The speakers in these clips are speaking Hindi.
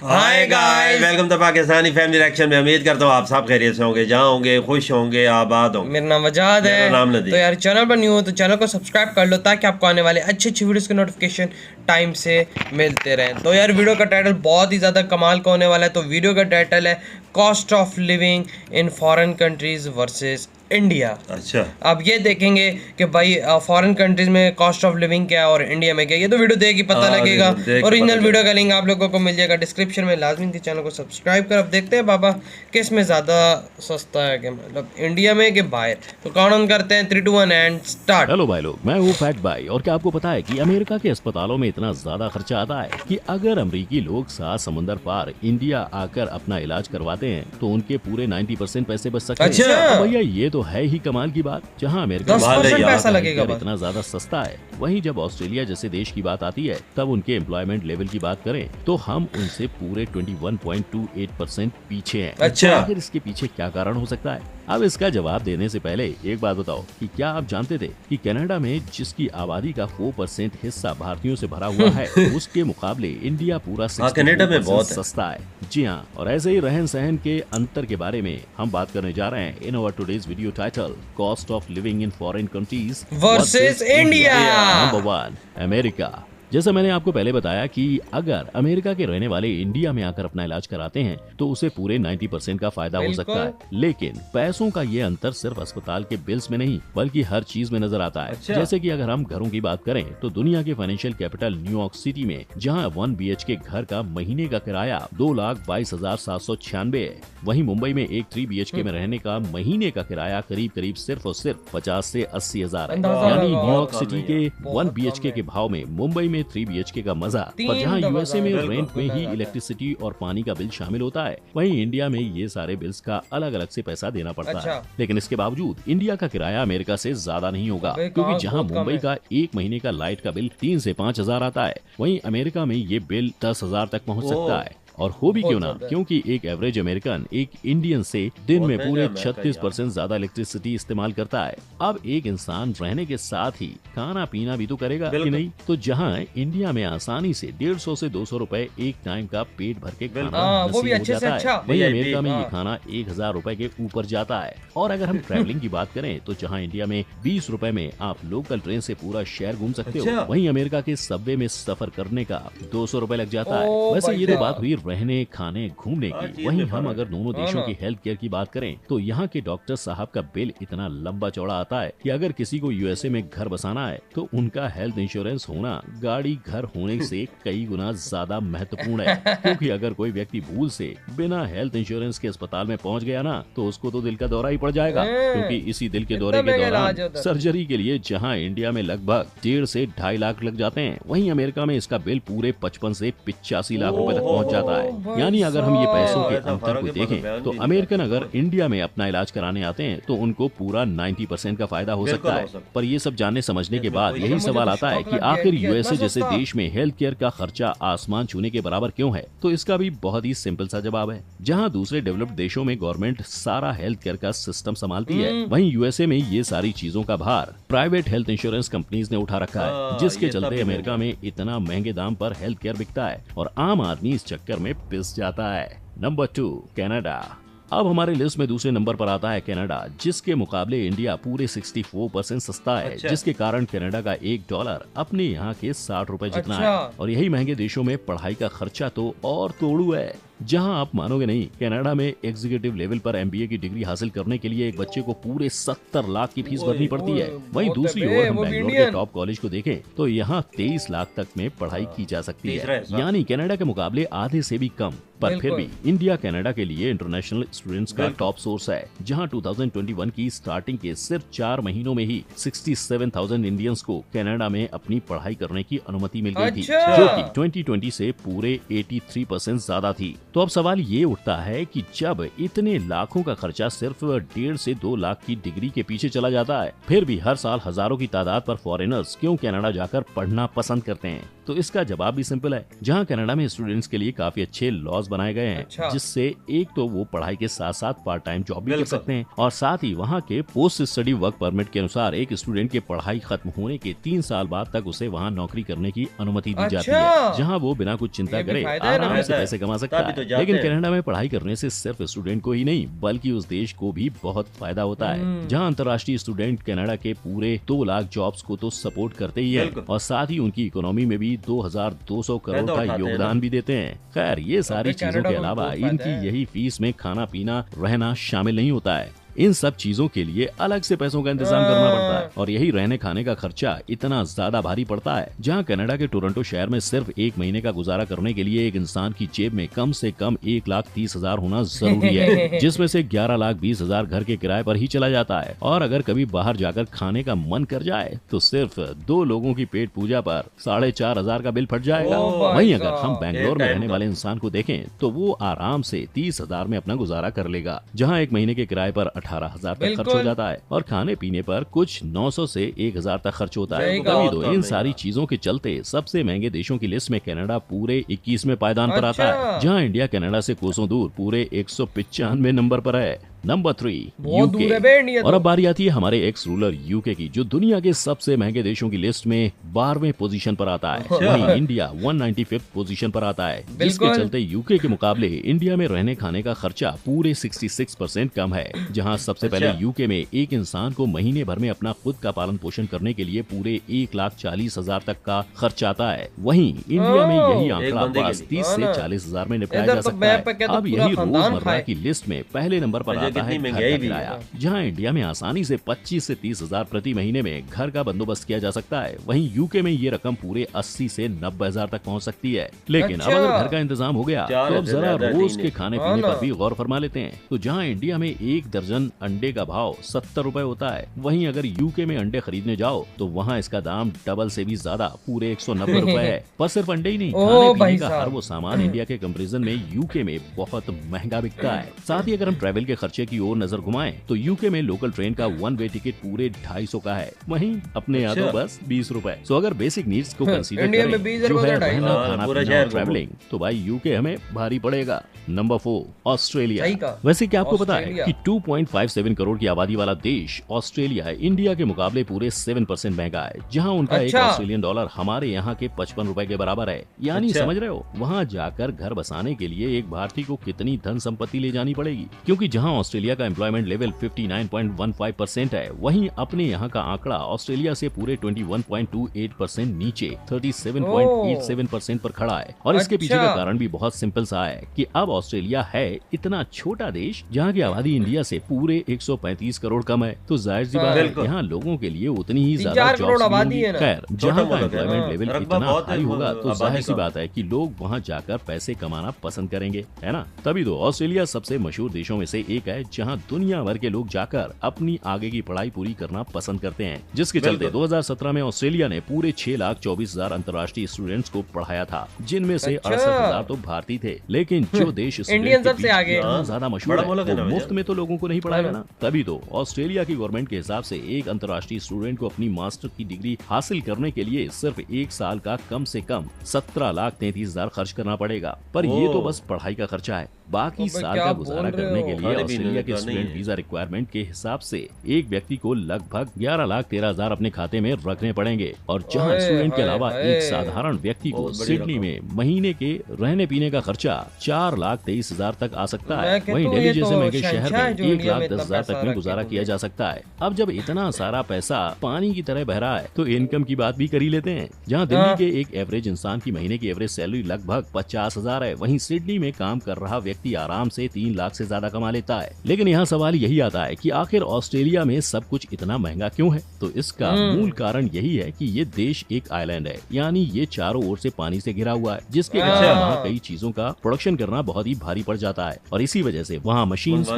Hi guys, welcome to Pakistani family reaction में। उम्मीद करता हूँ आप सब खैरियत से होंगे, जहाँ होंगे खुश होंगे, आबाद होंगे। मेरा नाम वजाद है। मेरा नाम नदीम। तो यार चैनल पर न्यू हो तो चैनल को सब्सक्राइब कर लो ताकि आपको आने वाले अच्छे अच्छे वीडियोस के नोटिफिकेशन टाइम से मिलते रहें। तो यार वीडियो का टाइटल बहुत ही ज़्यादा कमाल का होने वाला है। तो वीडियो का टाइटल है cost of living in foreign countries versus India. अच्छा, अब ये देखेंगे कि भाई फॉरेन कंट्रीज में कॉस्ट ऑफ लिविंग क्या है और इंडिया में क्या है। ये तो वीडियो देख ही पता लगेगा। ओरिजिनल वीडियो का लिंक आप लोगों को मिल जाएगा डिस्क्रिप्शन में। लाजमी थी चैनल को सब्सक्राइब कर। अब देखते हैं बाबा किस में ज़्यादा सस्ता है, कि मतलब इंडिया में कि बाहर। तो काउंट ऑन करते हैं 3, 2, 1 एंड स्टार्ट। हेलो भाई लोग, मैं हूँ फैक्ट भाई। और क्या आपको पता है कि अमेरिका के अस्पतालों में इतना ज्यादा खर्चा आता है कि अगर अमेरिकी लोग 7 समुंदर पार इंडिया आकर अपना इलाज करवाते हैं तो उनके पूरे 90% पैसे बच सकते हैं। अच्छा। भैया ये तो है ही कमाल की बात। जहाँ अमेरिका 10% पैसा लगेगा बस। इतना ज्यादा सस्ता है, वहीं जब ऑस्ट्रेलिया जैसे देश की बात आती है तब उनके एम्प्लॉयमेंट लेवल की बात करें तो हम उनसे पूरे 21.28% पीछे हैं। अच्छा। आखिर इसके पीछे क्या कारण हो सकता है? अब इसका जवाब देने से पहले एक बात बताओ कि क्या आप जानते थे कि कनाडा में जिसकी आबादी का 4% हिस्सा भारतीयों से भरा हुआ है उसके मुकाबले इंडिया पूरा कनाडा में बहुत सस्ता है। जी हाँ, और ऐसे ही रहन सहन के अंतर के बारे में हम बात करने जा रहे हैं in our today's video title cost of living in foreign countries versus India. Number 1 America. जैसा मैंने आपको पहले बताया कि अगर अमेरिका के रहने वाले इंडिया में आकर अपना इलाज कराते हैं तो उसे पूरे 90% का फायदा हो सकता है। लेकिन पैसों का ये अंतर सिर्फ अस्पताल के बिल्स में नहीं बल्कि हर चीज में नजर आता है। अच्छा। जैसे कि अगर हम घरों की बात करें तो दुनिया के फाइनेंशियल कैपिटल न्यूयॉर्क सिटी में जहां 1 BHK घर का महीने का किराया 2,22,796 है, वहीं मुंबई में एक 3 BHK में रहने का महीने का किराया करीब सिर्फ और सिर्फ 50 से 80 हजार है। यानी न्यूयॉर्क सिटी के 1 BHK के भाव में मुंबई में 3 BHK का मजा। पर जहाँ यूएसए में रेंट में ही इलेक्ट्रिसिटी और पानी का बिल शामिल होता है, वहीं इंडिया में ये सारे बिल्स का अलग अलग से पैसा देना पड़ता है। लेकिन इसके बावजूद इंडिया का किराया अमेरिका से ज्यादा नहीं होगा, क्योंकि जहाँ मुंबई का एक महीने का लाइट का बिल 3 से 5 हजार आता है, वहीं अमेरिका में ये बिल 10 हजार तक पहुँच सकता है। और हो भी क्यों ना, क्योंकि एक एवरेज अमेरिकन एक इंडियन से दिन में पूरे 36% ज्यादा इलेक्ट्रिसिटी इस्तेमाल करता है। अब एक इंसान रहने के साथ ही खाना पीना भी तो करेगा कि नहीं? तो जहां इंडिया में आसानी से 150 से 200 रुपए एक टाइम का पेट भर के खाना नसीब हो जाता है, वहीं अमेरिका में ये खाना 1,000 रुपए के ऊपर जाता है। और अगर हम ट्रैवलिंग की बात करें तो जहाँ इंडिया में 20 रुपए में आप लोकल ट्रेन से पूरा शहर घूम सकते हो, वहीं अमेरिका के सबवे में सफर करने का 200 रुपए लग जाता है। वैसे ये तो बात हुई रहने खाने घूमने की। वहीं हम अगर दोनों देशों की हेल्थ केयर की बात करें तो यहाँ के डॉक्टर साहब का बिल इतना लंबा चौड़ा आता है कि अगर किसी को यूएसए में घर बसाना है तो उनका हेल्थ इंश्योरेंस होना गाड़ी घर होने से कई गुना ज्यादा महत्वपूर्ण है। क्योंकि अगर कोई व्यक्ति भूल से बिना हेल्थ इंश्योरेंस के अस्पताल में पहुँच गया ना तो उसको तो दिल का दौरा ही पड़ जाएगा। क्योंकि इसी दिल के दौरे के दौरान सर्जरी के लिए जहाँ इंडिया में लगभग 1.5 से 2.5 लाख लग जाते हैं, वहीं अमेरिका में इसका बिल पूरे 55 से 85 लाख रुपए तक पहुँच जाता है। यानी अगर हम ये पैसों के अंतर को देखें तो अमेरिकन अगर इंडिया में अपना इलाज कराने आते हैं तो उनको पूरा 90% का फायदा हो सकता है। पर ये सब जानने समझने के बाद यही सवाल आता है कि आखिर यूएसए जैसे देश में हेल्थ केयर का खर्चा आसमान छूने के बराबर क्यों है? तो इसका भी बहुत ही सिंपल सा जवाब है। जहाँ दूसरे डेवलप्ड देशों में गवर्नमेंट सारा हेल्थ केयर का सिस्टम संभालती है, वहीं यूएसए में ये सारी चीजों का भार प्राइवेट हेल्थ इंश्योरेंस कंपनीज ने उठा रखा है, जिसके चलते अमेरिका में इतना महंगे दाम पर हेल्थ केयर बिकता है और आम आदमी इस चक्कर में पिस जाता है। Number 2 Canada. अब हमारे लिस्ट में दूसरे नंबर पर आता है कनाडा, जिसके मुकाबले इंडिया पूरे 64% सस्ता है। जिसके कारण कनाडा का $1 अपने यहाँ के 60 रुपए जितना है। और यही महंगे देशों में पढ़ाई का खर्चा तो और तोड़ू है। जहां आप मानोगे नहीं, कनाडा में एग्जीक्यूटिव लेवल पर MBA की डिग्री हासिल करने के लिए एक बच्चे को पूरे 70 लाख की फीस भरनी पड़ती है। वहीं दूसरी ओर हम बेंगलोर के टॉप कॉलेज को देखें तो यहाँ 23 लाख तक में पढ़ाई की जा सकती है, यानी कनाडा के मुकाबले आधे से भी कम। पर फिर भी इंडिया कनाडा के लिए इंटरनेशनल स्टूडेंट्स का टॉप सोर्स है, जहां 2021 की स्टार्टिंग के सिर्फ 4 महीनों में ही 67,000 इंडियंस को कनाडा में अपनी पढ़ाई करने की अनुमति मिल गई थी, जो कि 2020 से पूरे 83% ज्यादा थी। तो अब सवाल ये उठता है कि जब इतने लाखों का खर्चा सिर्फ 1.5 से 2 लाख की डिग्री के पीछे चला जाता है, फिर भी हर साल हजारों की तादाद पर फॉरेनर्स क्यों कनाडा जाकर पढ़ना पसंद करते हैं? तो इसका जवाब भी सिंपल है। जहां कनाडा में स्टूडेंट्स के लिए काफी अच्छे लॉज बनाए गए हैं, अच्छा। जिससे एक तो वो पढ़ाई के साथ साथ पार्ट टाइम जॉब भी कर सकते हैं, और साथ ही वहां के पोस्ट स्टडी वर्क परमिट के अनुसार एक स्टूडेंट के पढ़ाई खत्म होने के 3 साल बाद तक उसे वहां नौकरी करने की अनुमति दी जाती है, जहां वो बिना कुछ चिंता ये भी करे फायदा है ना, आराम से फायदा है। पैसे कमा सकता तभी तो है। जाते लेकिन हैं। कनाडा में पढ़ाई करने से सिर्फ स्टूडेंट को ही नहीं बल्कि उस देश को भी बहुत फायदा होता है, जहां अंतर्राष्ट्रीय स्टूडेंट कनाडा के पूरे 2 लाख जॉब्स को तो सपोर्ट करते ही है, बिल्कुल। और साथ ही उनकी इकोनॉमी में भी 2200 करोड़ फायदा का उठाते हैं योगदान भी देते हैं। खैर, ये सारी चीजों कनाडा के को अलावा बहुत फायदा इनकी है। यही फीस में खाना पीना रहना शामिल नहीं होता है। इन सब चीजों के लिए अलग से पैसों का इंतजाम करना पड़ता है, और यही रहने खाने का खर्चा इतना ज्यादा भारी पड़ता है। जहां कनाडा के टोरंटो शहर में सिर्फ 1 महीने का गुजारा करने के लिए एक इंसान की जेब में कम से कम 1,30,000 होना जरूरी है, जिसमें से 11,20,000 घर के किराए पर ही चला जाता है। और अगर कभी बाहर जाकर खाने का मन कर जाए तो सिर्फ 2 लोगों की पेट पूजा पर 4,500 का बिल फट जाएगा। ओ भाई वहीं अगर साहब। हम बैंगलोर में एक रहने टाइम वाले इंसान को देखें तो वो आराम से 30,000 में अपना गुजारा कर लेगा, जहाँ 1 महीने के किराए पर 18,000 तक खर्च हो बिल्कुल। जाता है, और खाने पीने पर कुछ 900 से 1,000 तक खर्च होता है। सही तभी कहा। तो इन सारी चीजों के चलते सबसे महंगे देशों की लिस्ट में कनाडा पूरे 21वें पायदान पर आता है, अच्छा। जहां इंडिया कनाडा से कोसों दूर पूरे 195 नंबर पर है। नंबर 3 बहुत दूर है बे इंडिया यूके। और तो। अब बारी आती है हमारे एक्स रूलर यूके की, जो दुनिया के सबसे महंगे देशों की लिस्ट में 12वें पोजीशन पर आता है। वहीं इंडिया 195 पोजीशन पर आता है, जिसके बिल्कुल। चलते यूके के मुकाबले इंडिया में रहने खाने का खर्चा पूरे 66% कम है। जहां सबसे पहले अच्छा। यूके में एक इंसान को महीने भर में अपना खुद का पालन पोषण करने के लिए पूरे 1,40,000 तक का खर्च आता है। वहीं इंडिया में यही एक आंकड़ा बंदे के बस लिए। 30 हाँ से ना। 40,000 में निपटाया इधर जा तो सकता मैप पे क्या है। तो अब पूरा यही खानदान रोजमर्रा खाए। की लिस्ट में पहले नंबर पर वजह आता है कितनी घर महंगाई का भी है। किराया, जहां इंडिया में आसानी से 25 से 30,000 प्रति महीने में घर का बंदोबस्त किया जा सकता है, वहीं यूके में ये रकम पूरे 80 से 90,000 तक पहुंच सकती है। लेकिन अब अच्छा। अगर घर का इंतजाम हो गया चार तो अब से जरा ज्यादा रोज नहीं के है। खाने हाँ पीने ना। पर भी गौर फरमा लेते हैं। तो जहां इंडिया में 1 दर्जन अंडे का भाव 70 रुपए होता है, वहीं अगर यूके में अंडे खरीदने जाओ तो वहां इसका दाम डबल से भी ज्यादा पूरे 190 रुपए है। पर सिर्फ अंडे ही नहीं, ओ खाने पीने भाई का साहब। हर वो सामान इंडिया के कंपैरिजन में यूके में बहुत महंगा बिकता है। साथ ही अगर हम ट्रैवल के खर्चे की ओर नजर घुमाएं तो यूके में लोकल ट्रेन का 1 वे टिकट पूरे 250 का है, वहीं अपने यहाँ तो अच्छा। बस 20 रुपए। सो अगर बेसिक नीड्स को कंसीडर इंडिया में करें 20 जो रुपए है का 250। रहना, हाँ, खाना पूरा पीना शहर और ट्रैवलिंग, तो भाई यूके हमें भारी पड़ेगा। Number 4 Australia. सही कहा। वैसे क्या आपको पता है ऑस्ट्रेलिया। कि 2.57 करोड़ की आबादी वाला देश ऑस्ट्रेलिया है, इंडिया के मुकाबले पूरे 7% महंगा है, जहां उनका एक अच्छा। ऑस्ट्रेलियन डॉलर हमारे यहाँ के 55 रुपए के बराबर है। यानी अच्छा। समझ रहे हो, वहाँ जाकर घर बसाने के लिए एक भारतीय को कितनी धन संपत्ति ले जानी पड़ेगी। क्योंकि जहाँ ऑस्ट्रेलिया का एम्प्लॉयमेंट लेवल 59.15% है, वहीं अपने यहाँ का आंकड़ा ऑस्ट्रेलिया से पूरे 21.28% नीचे 37.87% पर खड़ा है। और इसके पीछे का अच्छा। कारण भी बहुत सिंपल सा है कि अब ऑस्ट्रेलिया है इतना छोटा देश जहाँ की आबादी इंडिया से पूरे 135 करोड़ कम है, तो जाहिर सी बात है बिल्कुल। यहाँ लोगों के लिए उतनी ही 3-4 ज्यादा करोड़ जॉब्स भी आबादी होंगी। है ना। खैर, जहाँ का मुल्क है। एम्प्लॉयमेंट हाँ, लेवल रकबा इतना बहुत है, हाई होगा तो आबादी जाहिर सी कम। बात है कि लोग वहाँ जाकर पैसे कमाना पसंद करेंगे, है ना। तभी तो ऑस्ट्रेलिया सबसे मशहूर देशों में से एक है जहाँ दुनिया भर के लोग जाकर अपनी आगे की पढ़ाई पूरी करना पसंद करते हैं, जिसके चलते बिल्कुल। 2017 में ऑस्ट्रेलिया ने पूरे 6,24,000 अंतर्राष्ट्रीय स्टूडेंट्स को पढ़ाया था, जिनमें से अच्छा। 68,000 तो भारतीय थे। लेकिन जो देश इंडियन सबसे आगे। ज्यादा मशहूर बड़ा है, मुल्क है ना वो भैया। मुफ्त में तो लोगों को नहीं पढ़ाएगा ना। तभी तो ऑस्ट्रेलिया की गवर्नमेंट के हिसाब से एक अंतर्राष्ट्रीय स्टूडेंट को अपनी मास्टर की डिग्री हासिल करने के लिए सिर्फ 1 साल का कम से कम 17,33,000 खर्च करना पड़ेगा। पर ये तो ओह। बस पढ़ाई का खर्चा है, बाकी अबे साल क्या का बोल गुजारा रहे करने हो? के लिए खाने पीने ऑस्ट्रेलिया के का नहीं स्टूडेंट है। वीजा रिक्वायरमेंट के हिसाब से एक व्यक्ति को लगभग 11,13,000 अपने खाते में रखने पड़ेंगे। और जहां ओए, स्टूडेंट के हाय, अलावा हाय। एक साधारण व्यक्ति को बहुत बड़ी सिडनी में महीने के रहने पीने का खर्चा 4,23,000 तक आ सकता है। मैं कहता वहीं हूँ दिल्ली ये जैसे तो महंगे शहर शहंशाह है में जो इंडिया में 1,10,000 इतना तक में पैसा गुजारा रखे किया हुए जा सकता है। अब जब इतना सारा पैसा पानी की तरह बह रहा है तो इनकम की बात भी कर ही लेते हैं। जहां दिल्ली के एक एवरेज इंसान की महीने की एवरेज सैलरी लगभग 50,000 है, वहीं सिडनी में काम कर रहा व्यक्ति व्यक्ति आराम से 3 लाख से ज्यादा कमा लेता है। लेकिन यहाँ सवाल यही आता है कि आखिर ऑस्ट्रेलिया में सब कुछ इतना महंगा क्यों है? तो इसका मूल कारण यही है कि ये देश एक आइलैंड है, यानी ये चारों ओर से पानी से घिरा हुआ है, जिसके कारण वहाँ कई चीजों का प्रोडक्शन करना बहुत ही भारी पड़ जाता है। और इसी वजह से वहाँ मशीन से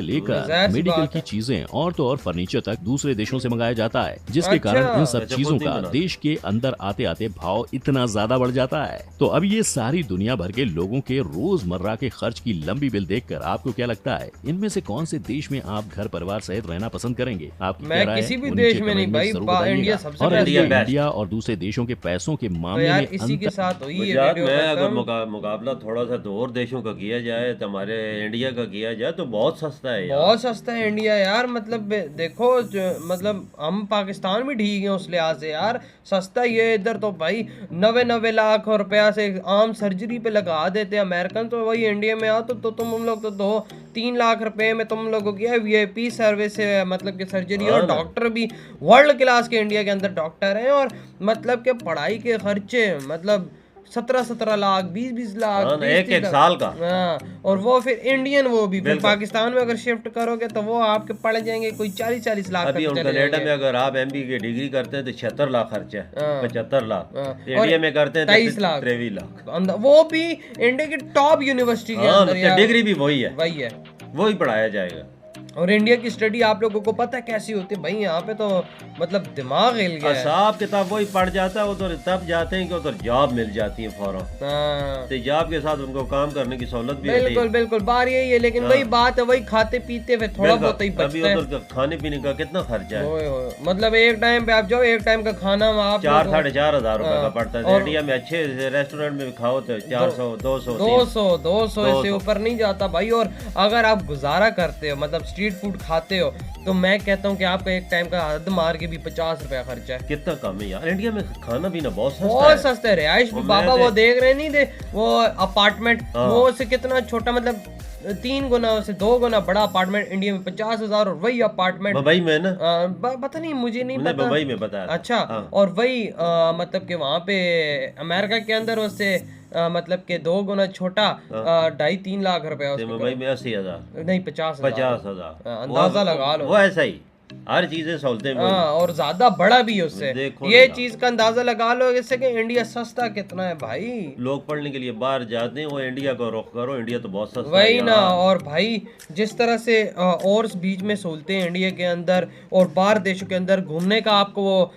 लेकर मेडिकल की चीजें और तो और फर्नीचर तक दूसरे देशों से मंगाया जाता है, जिसके कारण इन सब चीजों का देश के अंदर आते आते भाव इतना ज्यादा बढ़ जाता है। तो अब ये सारी दुनिया भर के लोगों के रोजमर्रा के खर्च की लंबी बिल देखकर आपको क्या लगता है, इनमें से कौन से देश में आप घर परिवार सहित रहना पसंद करेंगे? आपकी क्या राय है? किसी भी देश में नहीं भाई, इंडिया सबसे और इंडिया और दूसरे देशों के पैसों के मामले में इसी के साथ हुई है यार, मैं अगर मुकाबला थोड़ा सा तो और देशों का किया जाए तो हमारे इंडिया का किया जाए तो बहुत सस्ता है यार। बहुत सस्ता है इंडिया यार। मतलब देखो मतलब हम पाकिस्तान भी ठीक है उस लिहाज से यार, सस्ता ही है इधर तो भाई। 90 लाख रुपया से आम सर्जरी पे लगा देते हैं अमेरिकन, तो वही इंडिया में आओ तो तुम लोग तो 2-3 लाख रुपए में तुम लोगों की VIP सर्विस है, मतलब कि सर्जरी, और डॉक्टर भी वर्ल्ड क्लास के इंडिया के अंदर डॉक्टर हैं। और मतलब कि पढ़ाई के खर्चे मतलब 17 लाख 20 लाख एक साल का। और वो फिर इंडियन, वो भी फिर पाकिस्तान में अगर शिफ्ट करोगे तो वो आपके पड़ जाएंगे कोई 40 लाख। अभी कनाडा में अगर आप MBA की डिग्री करते हैं तो 76 लाख खर्चा है, 75 लाख। इंडिया में करते हैं 23 लाख 23 लाख, वो भी इंडिया की टॉप यूनिवर्सिटी के अंदर। डिग्री भी वही है, वही पढ़ाया जाएगा। और इंडिया की स्टडी आप लोगों को पता है कैसी होती है भाई, यहाँ पे तो मतलब दिमाग हिल गया है। हिसाब किताब वही पढ़ जाता है, उधर तब जाते हैं कि उधर जॉब मिल जाती है फौरन। तो जॉब के साथ उनको काम करने की सहूलत भी होती है। बिल्कुल बात यही है, लेकिन वही बात है, वही खाते पीते हुए थोड़ा बहुत ही बचता है। उधर खाने पीने का कितना खर्चा है, मतलब एक टाइम पे आप जाओ, एक टाइम का खाना आप 4-4.5 हजार रुपए का पड़ता है। इंडिया में अच्छे रेस्टोरेंट में खाओ तो 400-200 इससे ऊपर नहीं जाता भाई। और अगर आप गुजारा करते हो, मतलब स्ट्रीट फूड खाते हो, तो मैं कहता हूँ कि आपका एक टाइम का हद मार के भी 50 रुपया खर्चा है। कितना कम है यार, इंडिया में खाना पीना बहुत सस्ता है। रिहाइश भी बाबा वो देख रहे नहीं थे, वो अपार्टमेंट वो से कितना छोटा, मतलब 3 गुना से 2 गुना बड़ा अपार्टमेंट इंडिया में 50,000, और वही अपार्टमेंट मुंबई में ना, पता नहीं, मुझे नहीं पता, मुंबई में बताया। अच्छा, और वही मतलब कि वहाँ पे अमेरिका के अंदर उससे मतलब के 2 गुना छोटा 2.5-3 लाख रुपया। मुंबई में 80,000 नहीं 50,000 अंदाजा लगा लो। वो ऐसा ही हर चीजें सहूलतें और ज्यादा बड़ा भी उससे, ये चीज का अंदाजा लगा लो इससे कि इंडिया सस्ता कितना है भाई। लोग पढ़ने के लिए बाहर जाते हैं, वो इंडिया को रुख करो, इंडिया तो बहुत सस्ता वही ना। और भाई जिस तरह से और बीच में सहूलतें इंडिया के अंदर और बाहर देशों के अंदर घूमने का, आपको वो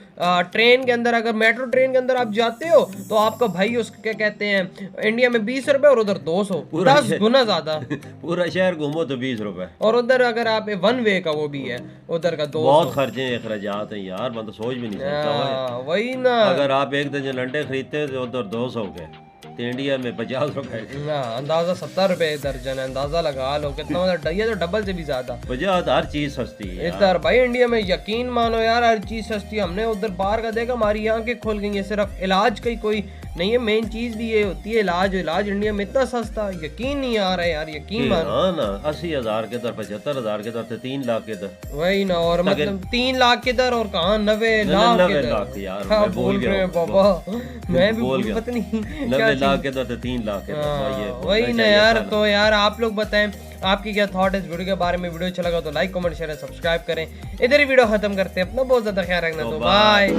ट्रेन के अंदर, अगर मेट्रो ट्रेन के अंदर आप जाते हो तो आपका भाई उसको क्या कहते हैं, इंडिया में 20 रुपए और उधर 200, 10 गुना ज्यादा। पूरा शहर घूमो तो 20 रुपए, और उधर अगर आप 1 वे का वो भी है, उधर का 200। बहुत खर्चे अखराजात हैं यार, मैं तो सोच भी नहीं सकता। वही ना, अगर आप 1 दर्जन अंडे खरीदते हैं तो उधर 200 के, तो इंडिया में 50 रुपए अंदाजा 70 रुपए दर्जन है, अंदाजा लगा लो कितना, मतलब ये तो डबल से भी ज्यादा। वजह हर चीज सस्ती है इधर भाई इंडिया में यकीन मानो यार, हर चीज सस्ती। हमने उधर बाहर का देखा, हमारी आंखें खुल गई है। सिर्फ इलाज का ही कोई नहीं है, मेन चीज भी ये होती है इलाज इंडिया में इतना सस्ता, यकीन नहीं आ रहा है यार, यकीन मानो। हाँ ना, 80,000 के दर 75,000 के दर से 3 लाख के दर, वही ना। और मतलब 3 लाख के दर, और कहाँ 90 लाख के दर यार, हाँ बोल रहे हैं बाबा, मैं भी बोल पता नहीं 90 लाख के दर से 3 लाख के दर, वही ना यार। तो यार आप लोग बताएं आपकी क्या थॉट है इस वीडियो के बारे में। वीडियो अच्छा लगा तो लाइक कमेंट शेयर सब्सक्राइब करें। इधर ही वीडियो खत्म करते हैं, अपना बहुत ज्यादा ख्याल रखना, तो बाय।